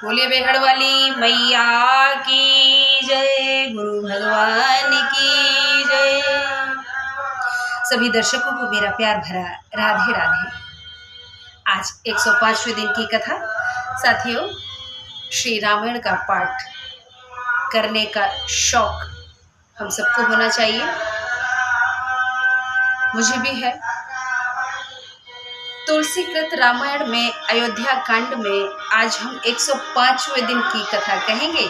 बोलिए बेहड़ वाली मैया की जय, गुरु भगवान की जय। सभी दर्शकों को मेरा प्यार भरा राधे राधे। आज 105वें दिन की कथा। साथियों, श्री रामायण का पाठ करने का शौक हम सबको होना चाहिए, मुझे भी है। तुलसीकृत रामायण में अयोध्या कांड में आज हम 105वें दिन की कथा कहेंगे।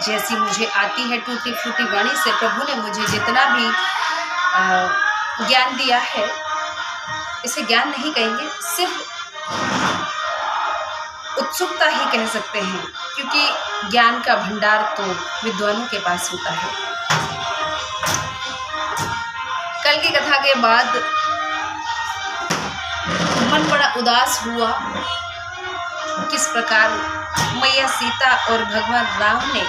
जैसी मुझे आती है टूटी फूटी वाणी से, प्रभु ने मुझे जितना भी ज्ञान दिया है, इसे ज्ञान नहीं कहेंगे, सिर्फ उत्सुकता ही कह सकते हैं, क्योंकि ज्ञान का भंडार तो विद्वानों के पास होता है। कल की कथा के बाद मन बड़ा उदास हुआ। किस प्रकार मैया सीता और भगवान राम ने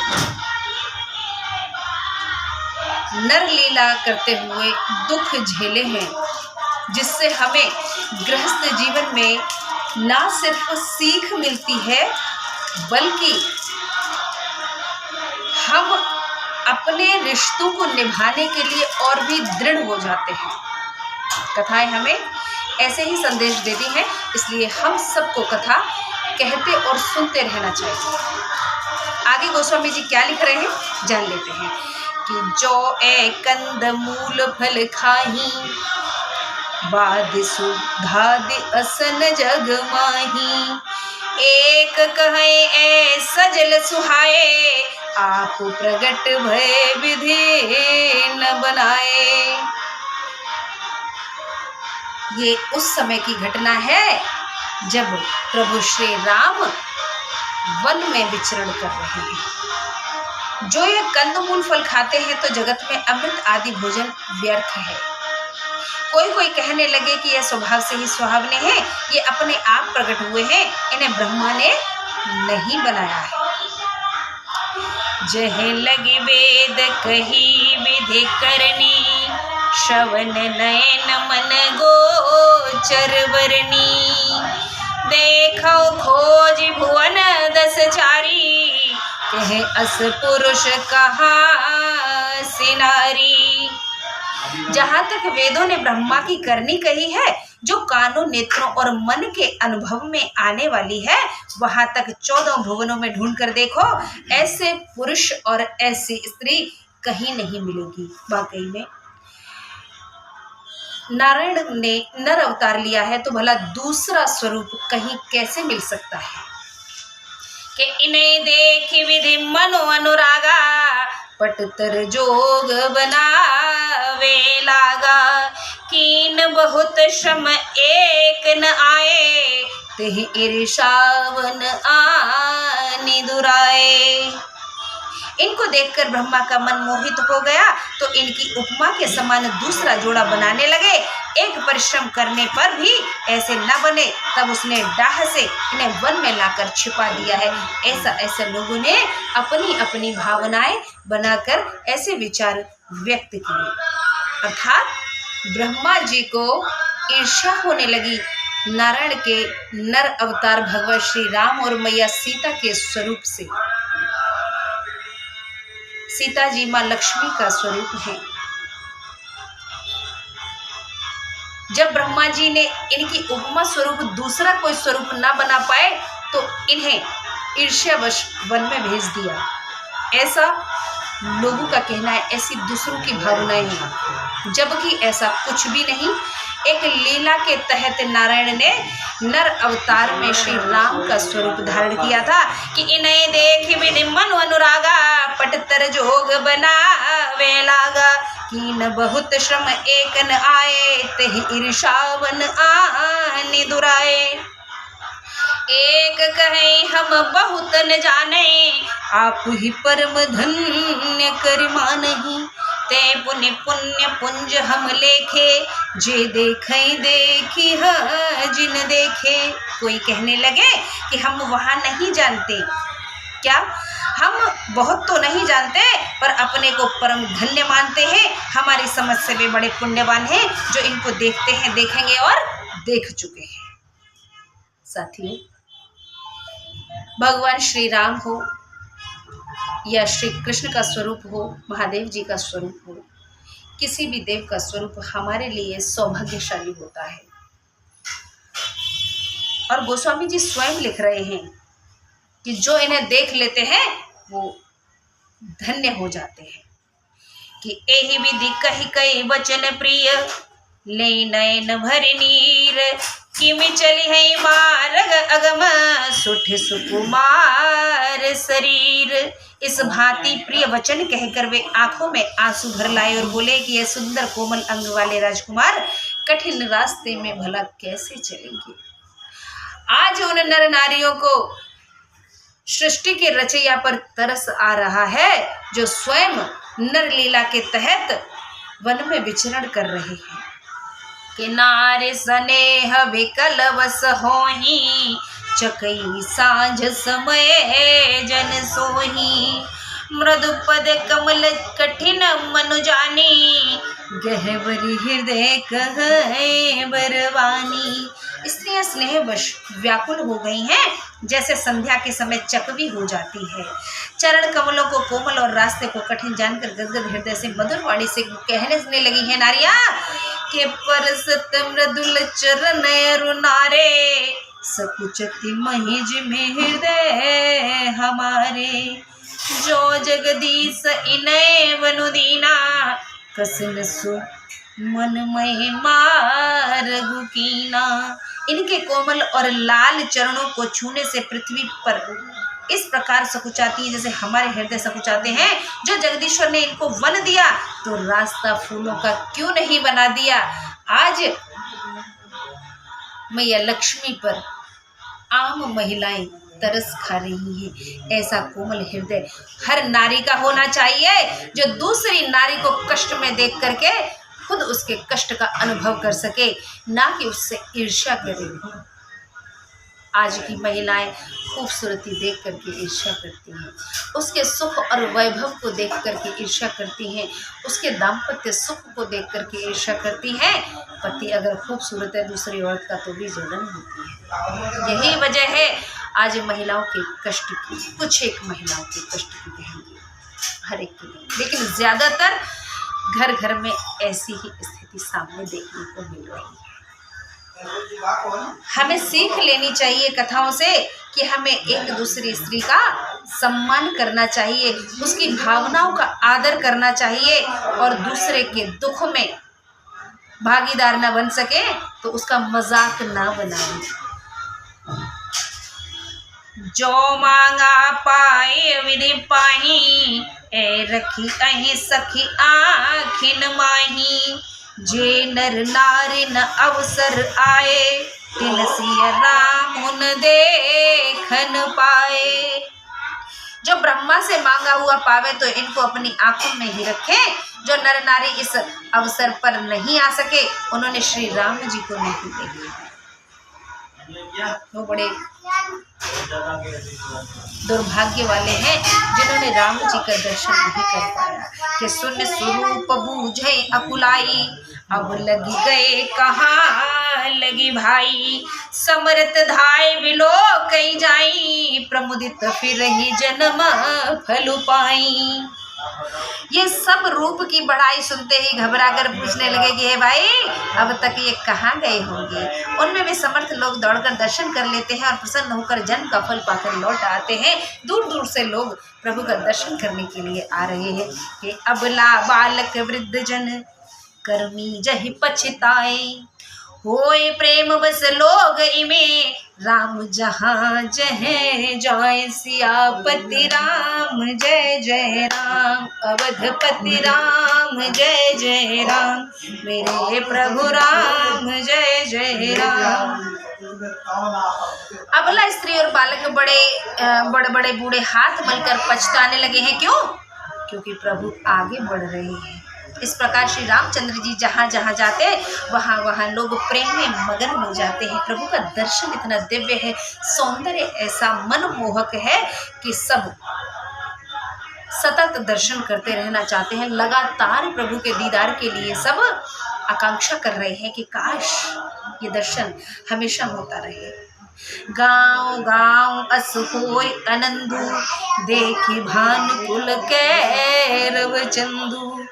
नर लीला करते हुए दुख झेले हैं, जिससे हमें गृहस्थ जीवन में ना सिर्फ सीख मिलती है, बल्कि हम अपने रिश्तों को निभाने के लिए और भी दृढ़ हो जाते हैं। कथाएं हमें ऐसे ही संदेश देती हैं, इसलिए हम सबको कथा कहते और सुनते रहना चाहिए। आगे गोस्वामी जी क्या लिख रहे हैं जान लेते हैं कि जो ए कंद मूल फल खाही, बाद सुधादि असन जग माही। एक कहे ए सजल सुहाए, आप प्रगट भय विधि न बनाए। ये उस समय की घटना है जब प्रभु श्री राम वन में विचरण कर रहे हैं। जो ये कंदमूल फल खाते हैं तो जगत में अमृत आदि भोजन व्यर्थ है। कोई कहने लगे कि यह स्वभाव से ही सुहावने हैं, ये अपने आप प्रकट हुए हैं, इन्हें ब्रह्मा ने नहीं बनाया है। जह लगे वेद कही विधि करनी, श्रवण नयन मन गोचर वरनी। देखो खोज भुवन दस चारी, कहे अस पुरुष कहा सिनारी। जहाँ तक वेदों ने ब्रह्मा की करनी कही है, जो कानों नेत्रों और मन के अनुभव में आने वाली है, वहां तक 14 भुवनों में ढूंढ कर देखो, ऐसे पुरुष और ऐसी स्त्री कहीं नहीं मिलेगी। वाकई में नारायण ने नर अवतार लिया है, तो भला दूसरा स्वरूप कहीं कैसे मिल सकता है। कि इन्हें देख विधि मनो अनुरागा, पटतर जोग बनावे लागा। कीन बहुत श्रम एक न आए, तेहि ईर्षावन आनि दुराए। इनको देखकर ब्रह्मा का मन मोहित हो गया, तो इनकी उपमा के समान दूसरा जोड़ा बनाने लगे। एक परिश्रम करने पर भी ऐसे न बने, तब उसने डाह से इन्हें वन में लाकर छिपा दिया है। ऐसे लोगों ने अपनी अपनी भावनाएं बनाकर ऐसे विचार व्यक्त किए। अर्थात ब्रह्मा जी को ईर्ष्या होने लगी नारायण के नर अवतार भगवान श्री राम और मैया सीता के स्वरूप से। सीता जी माँ लक्ष्मी का स्वरूप है। जब ब्रह्मा जी ने इनकी उपमा स्वरूप दूसरा कोई स्वरूप ना बना पाए, तो इन्हें ईर्ष्यावश वन में भेज दिया। ऐसा लोगों का कहना है, ऐसी दूसरों की भावनाएं हैं, जबकि ऐसा कुछ भी नहीं। एक लीला के तहत नारायण ने नर अवतार में श्री राम का स्वरूप धारण किया था कि इन्हें देख विधि मन अनुरागा, पटतर जोग बनावे लागा। कीन बहुत श्रम एक न आए, तेहि ईर्षावन आनि दुराए। एक कहे हम बहुत न जाने, आप ही परम धन्य करिमा नहीं। ते पुण्य पुण्य पुंज हम लेखे, जे देखे देखी जिन देखे। कोई कहने लगे कि हम वहाँ नहीं जानते। क्या हम बहुत तो नहीं जानते, पर अपने को परम धन्य मानते हैं। हमारी समझ से वे बड़े पुण्यवान हैं, जो इनको देखते हैं, देखेंगे और देख चुके हैं। साथियों, भगवान श्री राम हो या श्री कृष्ण का स्वरूप हो, महादेव जी का स्वरूप हो, किसी भी देव का स्वरूप हमारे लिए सौभाग्यशाली होता है। और गोस्वामी जी स्वयं लिख रहे हैं कि जो इन्हें देख लेते हैं वो धन्य हो जाते हैं। कि एहि विधि कही कई वचन प्रिय, ले नयन भर नीर, किमि चली है मार्ग अगम, सुठ सुकुमार शरीर। इस भांति प्रिय वचन कहकर वे आंखों में आंसू भर लाए और बोले कि यह सुंदर कोमल अंग वाले राजकुमार कठिन रास्ते में भला कैसे चलेंगे। आज उन नर नारियों को सृष्टि के रचैया पर तरस आ रहा है जो स्वयं नर लीला के तहत वन में विचरण कर रहे हैं। कि नारे स्नेह विकल वस होही, चकई सांझ समय जन सोही। मृदु पद कमल कठिन मनु जानी, गहवरी हृदय कहे बरवानी। स्त्रियां स्नेहवश व्याकुल हो गई हैं, जैसे संध्या के समय चकवी हो जाती है। चरण कमलों को कोमल और रास्ते को कठिन जानकर गदगद हृदय से मधुर वाणी से कहने लगी हैं नारियां के परसत मृदुल चरण रुनारे, सकुचति महिज में हृदय हमारे। जो जगदीश इनय वनुदीना, कसन सु मन मय मार्ग कीना। इनके कोमल और लाल चरणों को छूने से पृथ्वी पर इस प्रकार सकुचाती है जैसे हमारे हृदय सकुचाते हैं। जो जगदीश्वर ने इनको वन दिया तो रास्ता फूलों का क्यों नहीं बना दिया। आज मैया लक्ष्मी पर आम महिलाएं तरस खा रही हैं। ऐसा कोमल हृदय हर नारी का होना चाहिए जो दूसरी नारी को कष्ट में देख करके खुद उसके कष्ट का अनुभव कर सके, ना कि उससे ईर्ष्या करे। आज की महिलाएं खूबसूरती देख करके ईर्ष्या करती हैं, उसके सुख और वैभव को देख करके ईर्ष्या करती हैं, उसके दाम्पत्य सुख को देख करके ईर्ष्या करती हैं। पति अगर खूबसूरत है दूसरी औरत का तो भी जलन होती है। यही वजह है आज महिलाओं के कष्ट की, कुछ एक महिलाओं के कष्ट की कहेंगे, हर एक की, लेकिन ज़्यादातर घर घर में ऐसी ही स्थिति सामने देखने को मिल रही है। हमें सीख लेनी चाहिए कथाओं से कि हमें एक दूसरी स्त्री का सम्मान करना चाहिए, उसकी भावनाओं का आदर करना चाहिए और दूसरे के दुख में भागीदार न बन सके तो उसका मजाक ना बनाए। जो मांगा पाए विधि पाही, ए रखी अहि सखी आखिन माही। जे नर नारी न अवसर आए, तिन सिय राम उन देखन पाए। जो ब्रह्मा से मांगा हुआ पावे तो इनको अपनी आंखों में ही रखे। जो नर नारी इस अवसर पर नहीं आ सके उन्होंने श्री राम जी को नहीं देखा। वो बड़े दुर्भाग्य वाले हैं जिन्होंने राम जी का दर्शन नहीं कर पाया। कि सुन स्वरूप बूझे अकुलाई, अब लगी गए कहाँ लगी भाई। समरत धाय बिलो कई जाई, प्रमुदित फिर ही जन्म फल पाई। ये सब रूप की बढ़ाई सुनते ही घबरा कर पूछने लगे कि हे भाई अब तक ये कहाँ गए होंगे। उनमें भी समर्थ लोग दौड़कर दर्शन कर लेते हैं और प्रसन्न होकर जन्म का फल पाकर लौट आते हैं। दूर दूर से लोग प्रभु का दर्शन करने के लिए आ रहे हैं। कि अबला बालक वृद्ध जन, कर्मी जहि पछताए। होए प्रेम बस लोग इमे, राम जहाँ जह जाए। सियापति राम जय जय राम, अवधपति राम जय जय राम। मेरे प्रभु राम जय जय राम। अबला स्त्री और बालक बड़े बड़े बूढ़े हाथ मलकर पछताने लगे हैं। क्यों? क्योंकि प्रभु आगे बढ़ रहे हैं। इस प्रकार श्री रामचंद्र जी जहाँ जहाँ जाते वहाँ वहाँ लोग प्रेम में मगन हो जाते हैं। प्रभु का दर्शन इतना दिव्य है, सौंदर्य ऐसा मनमोहक है कि सब सतत दर्शन करते रहना चाहते हैं। लगातार प्रभु के दीदार के लिए सब आकांक्षा कर रहे हैं कि काश ये दर्शन हमेशा होता रहे। गाँव गाँव अस होय आनंदु, देखी भानुकुल कैरव चंदु।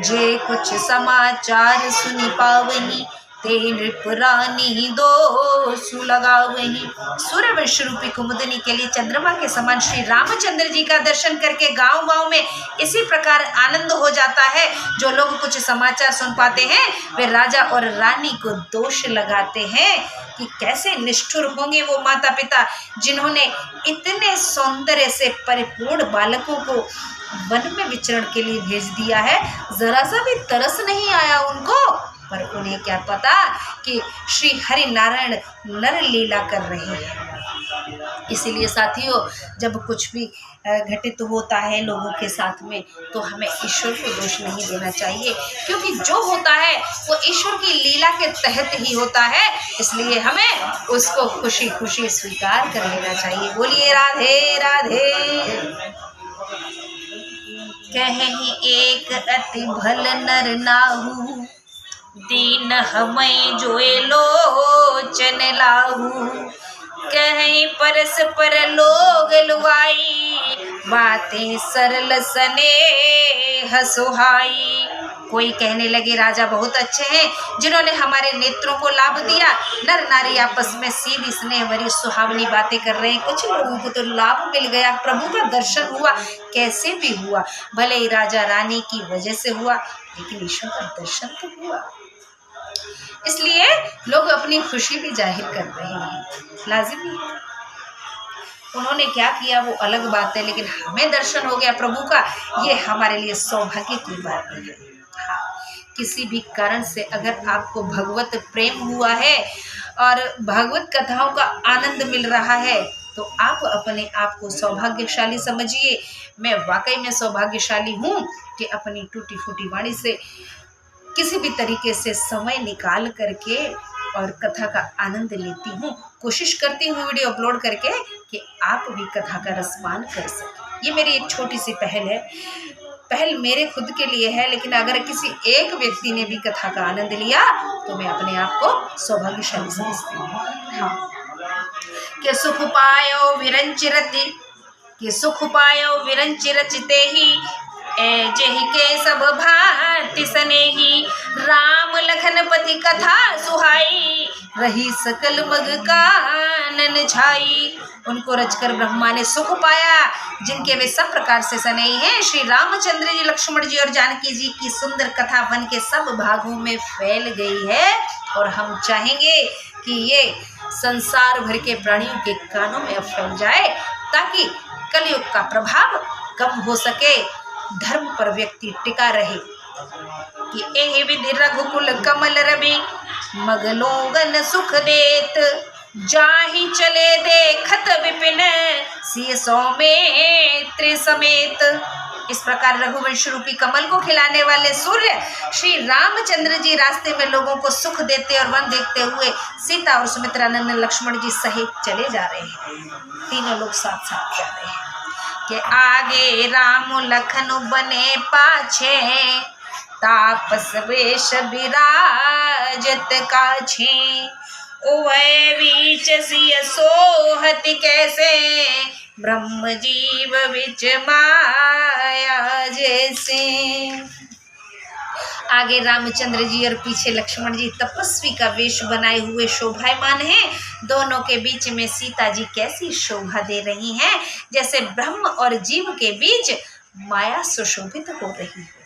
जे कुछ समाचार सुनि पावही, ते नृपरानी दोषु लगावही। सूर्यवंश रूपी कुमुदिनी के लिए चंद्रमा के समान श्री रामचंद्र जी का दर्शन करके गांव गांव में इसी प्रकार आनंद हो जाता है। जो लोग कुछ समाचार सुन पाते हैं वे राजा और रानी को दोष लगाते हैं कि कैसे निष्ठुर होंगे वो माता पिता जिन्होंने इतने सौंदर्य से परिपूर्ण बालकों को वन में विचरण के लिए भेज दिया है। जरा सा भी तरस नहीं आया उनको, पर उन्हें क्या पता कि श्री हरि नारायण नर लीला कर रहे हैं। इसीलिए साथियों, जब कुछ भी घटित होता है लोगों के साथ में तो हमें ईश्वर को दोष नहीं देना चाहिए, क्योंकि जो होता है वो ईश्वर की लीला के तहत ही होता है। इसलिए हमें उसको खुशी खुशी स्वीकार कर लेना चाहिए। बोलिए राधे राधे। कहीं एक अति भल नर नाहु, दीन हमें जोए लोचन लाहू। कहीं परस्पर लोग लुआई, बातें सरल स्नेह सुहाई। कोई कहने लगे राजा बहुत अच्छे हैं जिन्होंने हमारे नेत्रों को लाभ दिया। नर नारी आपस में सीधी स्नेह भरी सुहावनी बातें कर रहे हैं। कुछ लोगों को तो लाभ मिल गया, प्रभु का दर्शन हुआ, कैसे भी हुआ, भले ही राजा रानी की वजह से हुआ, लेकिन ईश्वर का दर्शन तो हुआ। इसलिए लोग अपनी खुशी भी जाहिर कर रहे हैं, लाजिमी है। उन्होंने क्या किया वो अलग बात है, लेकिन हमें दर्शन हो गया प्रभु का, ये हमारे लिए सौभाग्य की बात है। हाँ, किसी भी कारण से अगर आपको भगवत प्रेम हुआ है और भगवत कथाओं का आनंद मिल रहा है तो आप अपने आप को सौभाग्यशाली समझिए। मैं वाकई में सौभाग्यशाली हूँ कि अपनी टूटी फूटी वाणी से किसी भी तरीके से समय निकाल करके और कथा का आनंद लेती हूँ। कोशिश करती हूँ वीडियो अपलोड करके कि आप भी कथा का रसपान कर सकें। ये मेरी एक छोटी सी पहल है। पहल मेरे खुद के लिए है, लेकिन अगर किसी एक व्यक्ति ने भी कथा का आनंद लिया तो मैं अपने आप को सौभाग्यशाली समझती हूँ। हाँ, के सुख पायो विरंचिरति, के सुख पायो विरंचिरचिते ही, जेहि के सब भांति स्नेही। राम लखन पति कथा सुहाई, रही सकल मग कानन छाई। उनको रचकर ब्रह्मा ने सुख पाया जिनके वे सब प्रकार से स्नेही हैं। श्री रामचंद्र जी, लक्ष्मण जी और जानकी जी की सुंदर कथा वन के सब भागों में फैल गई है और हम चाहेंगे कि ये संसार भर के प्राणियों के कानों में अब फैल जाए ताकि कलयुग का प्रभाव कम हो सके, धर्म पर व्यक्ति टिका रहे। कि एहि विधि रघुकुल कमल रवि, मगलोगन सुख देत। जाहि चले देखत विपिन, सिय सौमित्र समेत। इस प्रकार रघुवंश रूपी कमल को खिलाने वाले सूर्य श्री रामचंद्र जी रास्ते में लोगों को सुख देते और वन देखते हुए सीता और सुमित्रानंद लक्ष्मण जी सहित चले जा रहे हैं। तीनों लोग साथ साथ जा रहे हैं कि आगे राम लखन बने पाछे, तापस वेश विराजत काछे। उभय बीच सिय सोहत कैसे, ब्रह्म जीव विच माया जैसे। आगे रामचंद्र जी और पीछे लक्ष्मण जी तपस्वी का वेश बनाए हुए शोभायमान हैं। दोनों के बीच में सीता जी कैसी शोभा दे रही हैं, जैसे ब्रह्म और जीव के बीच माया सुशोभित हो रही है।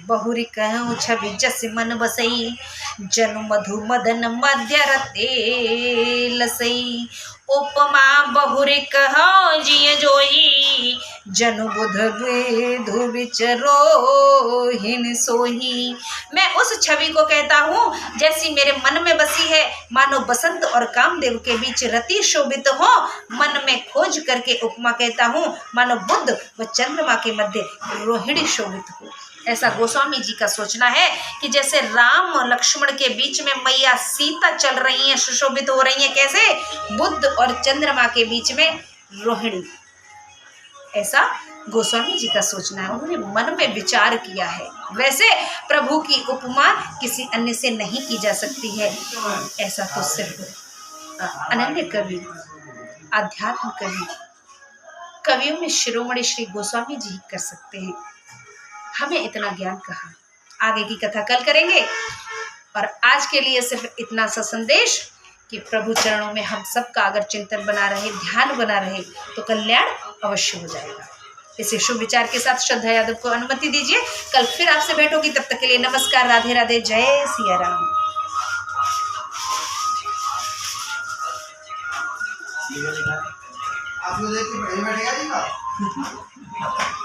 बहुरी कहूँ छवि जस मन बसई, जनु मधु मदन मध्य रते लसई। उपमा बहुरी कहो जिय जोही, जनु बुध विधु विचरो हिन सोही। मैं उस छवि को कहता हूँ जैसी मेरे मन में बसी है, मानो बसंत और कामदेव के बीच रति शोभित हो। मन में खोज करके उपमा कहता हूँ मानो बुध व चंद्रमा के मध्य रोहिणी शोभित हो। ऐसा गोस्वामी जी का सोचना है कि जैसे राम और लक्ष्मण के बीच में मैया सीता चल रही हैं, सुशोभित हो रही हैं, कैसे बुध और चंद्रमा के बीच में रोहिणी। ऐसा गोस्वामी जी का सोचना है, उन्होंने मन में विचार किया है। वैसे प्रभु की उपमा किसी अन्य से नहीं की जा सकती है। ऐसा तो सिर्फ अनन्य कवि, आध्यात्म कवि, कवियों में शिरोमणि श्री गोस्वामी जी कर सकते हैं। हमें इतना ज्ञान कहाँ। आगे की कथा कल करेंगे। और आज के लिए सिर्फ इतना सा संदेश कि प्रभु चरणों में हम सबका अगर चिंतन बना रहे, ध्यान बना रहे, तो कल्याण अवश्य हो जाएगा। इसे शुभ विचार के साथ श्रद्धा यादव को अनुमति दीजिए। कल फिर आपसे भेंट होगी। तब तक के लिए नमस्कार, राधे राधे, जय सिया राम। आप लोग देख के बैठेगा जी का